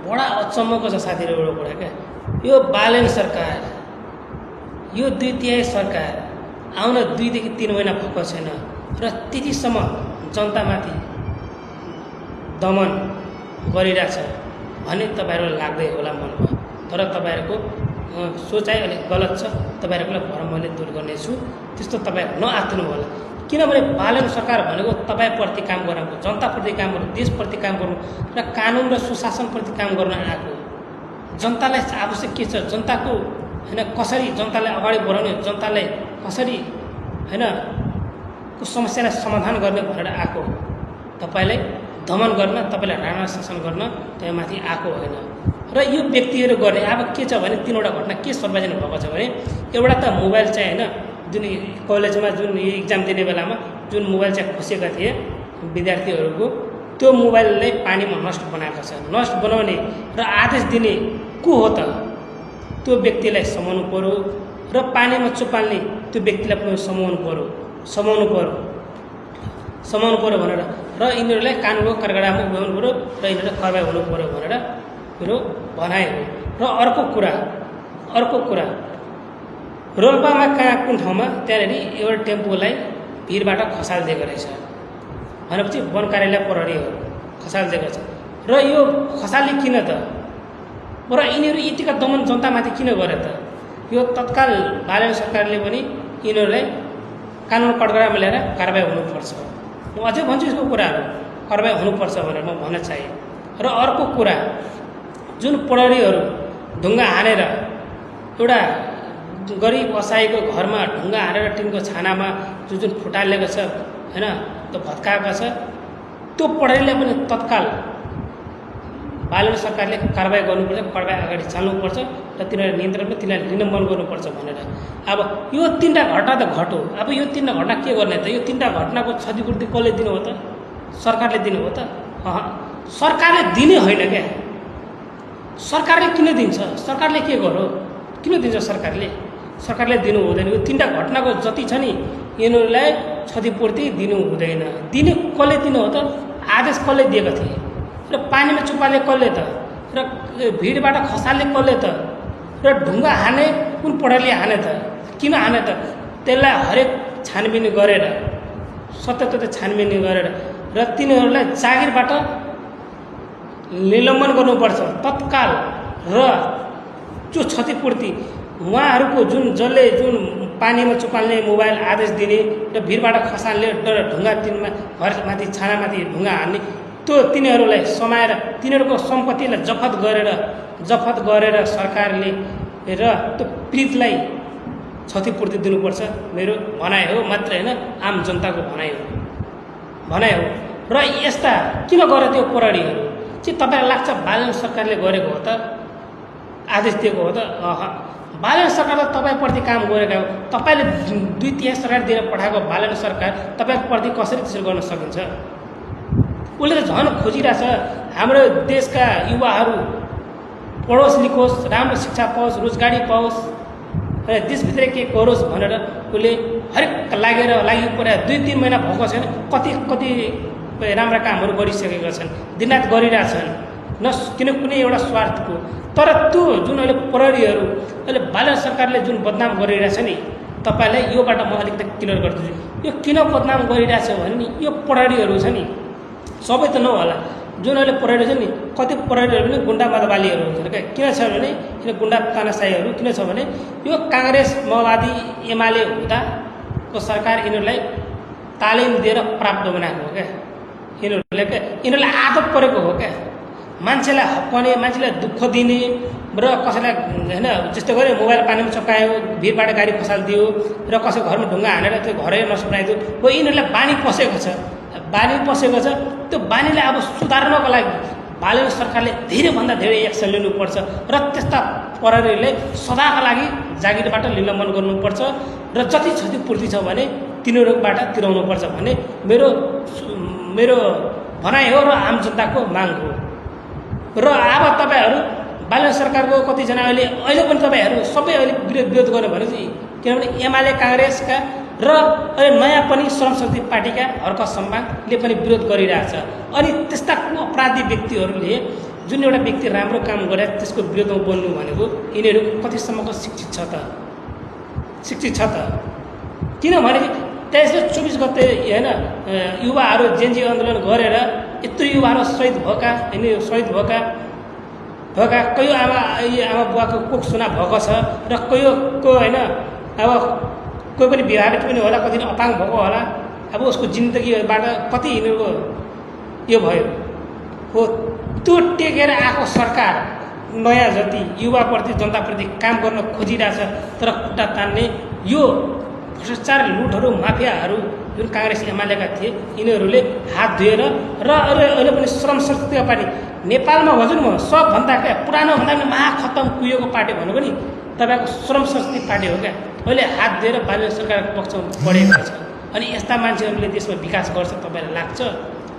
बडा अचम्मको छ साथीहरु एउटा कुरा क्या। यो बालेन सरकार, यो 2/3 सरकार आउन 2 देखि 3 महिना भएको छैन र त्यतिसम्म जनतामाथि दमन गरिरहेछ भन्ने तपाईहरुलाई लाग्दै होला मनमा। तर तपाईहरुको सोचाइ अलिक गलत छ। तपाईहरुलाई भरम मैले दूर गर्नेछु। त्यस्तो तपाईहरु नआत्तिनु होला। किनभने बालेन सरकार भनेको तपाईप्रति काम गर्नु, जनताप्रति काम गर्नु, देशप्रति काम गर्नु र कानुन र सुशासनप्रति काम गर्न आएको। जनतालाई आवश्यक के छ, जनताको हैन कसरी जनतालाई अगाडि बढाउने, जनतालाई कसरी हैन को समस्यालाई समाधान गर्ने भनेर आएको। तपाईलाई दमन गर्न, तपाईलाई राणा शासन गर्न त्यहाँमाथि आएको होइन। र यो व्यक्तिहरु गर्ने अब के छ भने तीनवटा घटना के सर्वजनिक भएको छ भने एउटा त मोबाइल चाहिँ हैन जुन कलेजमा जुन एक्जाम दिने बेलामा जुन मोबाइल चाहिँ खोसेका थिए विद्यार्थीहरुको, त्यो मोबाइललाई पानीमा नष्ट बनाएको छ। नष्ट बनाउने र आदेश दिने को हो त? त्यो व्यक्तिलाई समाउनु पर्यो र पानीमा चुपाल्ने त्यो व्यक्तिलाई पनि समाउनु पर्यो भनेर र यिनीहरूलाई कानुनको कठघरामा उभ्याउनु पर्यो र यिनीहरूलाई कारबाही हुनु पर्यो भनेर मेरो भनाइ हो। र अर्को कुरा रोल्पामा कहाँ कुन ठाउँमा त्यहाँनेरि एउटा टेम्पोलाई भिरबाट खसालिदिएको रहेछ भनेपछि वन कार्यालय प्रहरीहरू खसालिदिएको छ। र यो खसाल्ने किन त? र यिनीहरू यतिका दमन जनतामाथि किन गरे त? यो तत्काल बालेन सरकारले पनि यिनीहरूलाई कानुन कठघरामा ल्याएर कारबाही हुनुपर्छ। म अझै भन्छु यसको कुराहरू कारबाही हुनुपर्छ भनेर म भन्न चाहे। र अर्को कुरा जुन प्रहरीहरू ढुङ्गा हानेर एउटा गरिब असहायको घरमा ढुङ्गा हानेर टिनको छानामा जुन फुटालेको छ हैन त्यो भत्काएको छ, त्यो प्रहरीलाई पनि तत्काल बालेन सरकारले कारबाही गर्नुपर्छ, कारबाही अगाडि चाल्नुपर्छ र तिनीहरू नियन्त्रणमा तिनीहरूलाई निलम्बन गर्नुपर्छ भनेर। अब यो तीनटा घटना त घट्यो। अब यो तीनटा घटना के गर्ने त? यो तीनटा घटनाको क्षतिपूर्ति कसले दिनु हो त? सरकारले दिनु हो त? सरकारले दिने होइन क्या। सरकारले किन दिन्छ? सरकारले के गर्यो? किन दिन्छ सरकारले? सरकारले दिनु हुँदैन। यो तीनटा घटनाको जति छ नि यिनीहरूलाई क्षतिपूर्ति दिनु हुँदैन। दिने कसले दिनु हो त? आदेश कसले दिएको थिए? र पानीमा चुपाले कसले त? र भिडबाट खसाल्ने कसले त? र ढुङ्गा हाने कुन प्रहरीले हाने त? किन हाने त? त्यसलाई हरेक छानबिन गरेर सत्य छानबिन गरेर र तिनीहरूलाई जागिरबाट निलम्बन गर्नुपर्छ तत्काल। र जो क्षतिपूर्ति उहाँहरूको जसले पानीमा चुपाल्ने मोबाइल आदेश दिने र भिरबाट खसाल्ने र ढुङ्गा तिनमा घरमाथि छानामाथि ढुङ्गा हान्ने त्यो तिनीहरूलाई समाएर तिनीहरूको सम्पत्तिलाई जफत गरेर सरकारले र त्यो पीडितलाई क्षतिपूर्ति दिनुपर्छ मेरो भनाइ हो। मात्र होइन आम जनताको भनाइ हो। र यस्ता किन गरे त्यो प्रहरीहरू चाहिँ तपाईँलाई लाग्छ बालेन सरकारले गरेको हो त? आदेश दिएको हो त? बालेन सरकारले तपाईँप्रति काम गरेका हो। तपाईँले 2/3 सरकार दिएर पठाएको बालेन सरकार तपाईँप्रति कसरी त्यसरी गर्न सकिन्छ? उसले त झन् खोजिरहेछ हाम्रो देशका युवाहरू पढोस् लेखोस्, राम्रो शिक्षा पाओस्, रोजगारी पाओस्, देशभित्रै के गरोस् भनेर उसले हरेक लागि परे 2-3 महिना भएको छैन कति राम्रा कामहरू गरिसकेका छन्, दिनरात गरिरहेछन् किन कुनै एउटा स्वार्थको। तर त्यो जुन अहिले प्रहरीहरू अहिले बालेन सरकारले जुन बदनाम गरिरहेछ नि, तपाईँलाई योबाट म अलिकति क्लियर गरिदिन्छु। यो किन बदनाम गरिरहेछ भने नि यो प्रहरीहरू छ नि, सबै त नहोला, जुन अहिले प्रहरी छ नि कति प्रहरीहरू पनि गुन्डा माओवादीहरू हुन्छन् क्या। किन छ भने किन गुन्डा तानाशाहीहरू किन छ भने यो काङ्ग्रेस माओवादी एमाले हुँदाको सरकार यिनीहरूलाई तालिम दिएर प्राप्त बनाएको हो क्या। यिनीहरूलाई आदत परेको हो क्या। मान्छेलाई हप्काउने, मान्छेलाई दुःख दिने र कसैलाई होइन जस्तो गरे मोबाइल पानीमा चपायो, भिरबाट गाडी खसालिदियो र कसैको घरमा ढुङ्गा हानेर त्यो घरै नष्ट बनाइदियो हो। यिनीहरूलाई बानी पसेको छ। त्यो बानीलाई अब सुधार्नको लागि बालेन सरकारले धेरैभन्दा धेरै एक्सन लिनुपर्छ र त्यस्ता प्रहरीहरूले सदाका लागि जागिरबाट निलम्बन गर्नुपर्छ र जति क्षतिपूर्ति छ भने तिनीहरूबाट तिराउनुपर्छ भन्ने मेरो भनाइ हो र आम जनताको माग हो। र अब तपाईँहरू बालेन सरकारको कतिजना अहिले पनि तपाईँहरू सबै अहिले विरोध गर्नु भने चाहिँ किनभने एमाले काङ्ग्रेसका र अहिले नयाँ पनि श्रमशक्ति पार्टीका हर्क सम्मानले पनि विरोध गरिरहेछ। अनि त्यस्ता अपराधी व्यक्तिहरूले जुन एउटा व्यक्ति राम्रो काम गरे त्यसको विरोधमा बोल्नु भनेको यिनीहरू कतिसम्मको शिक्षित छ त? शिक्षित छ त? किनभने 23 24 गते होइन युवाहरू जेनजी आन्दोलन गरेर यत्रो युवाहरू शहीद भएका होइन, शहीद भएका कयौँ आमा बुवाको कोख सुना भएको छ र कयौँको होइन अब कोही पनि विवाहित पनि होला, कति अपाङ्ग भएको होला। अब उसको जिन्दगीबाट कति यिनीहरूको यो भयो हो। त्यो टेकेर आएको सरकार नयाँ जति युवाप्रति जनताप्रति काम गर्न खोजिरहेछ, तर खुट्टा तान्ने यो भ्रष्टाचार लुटहरू माफियाहरू जुन काङ्ग्रेस एमालेका थिए यिनीहरूले हात धोएर र अहिले पनि श्रम शक्तिका पार्टी नेपालमा भन्छ नि, म सबभन्दा क्या पुरानो भन्दा पनि महाखत्तम कुहिएको पार्टी भनेको नि तपाईँको श्रम शक्ति पार्टी हो क्या। अहिले हात दिएर बालेश्वर सरकारको पक्षमा बढेको छ। अनि यस्ता मान्छेहरूले देशमा विकास गर्छ तपाईँलाई लाग्छ?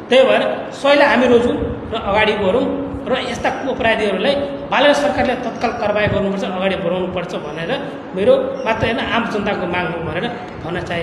त्यही भएर स्वयंलाई हामी रोजौँ र अगाडि बढौँ र यस्ता अपराधीहरूलाई बालेश्वर सरकारले तत्काल कारबाही गर्नुपर्छ, अगाडि बढाउनुपर्छ भनेर मेरो मात्र होइन आम जनताको माग हो भनेर भन्न चाहे।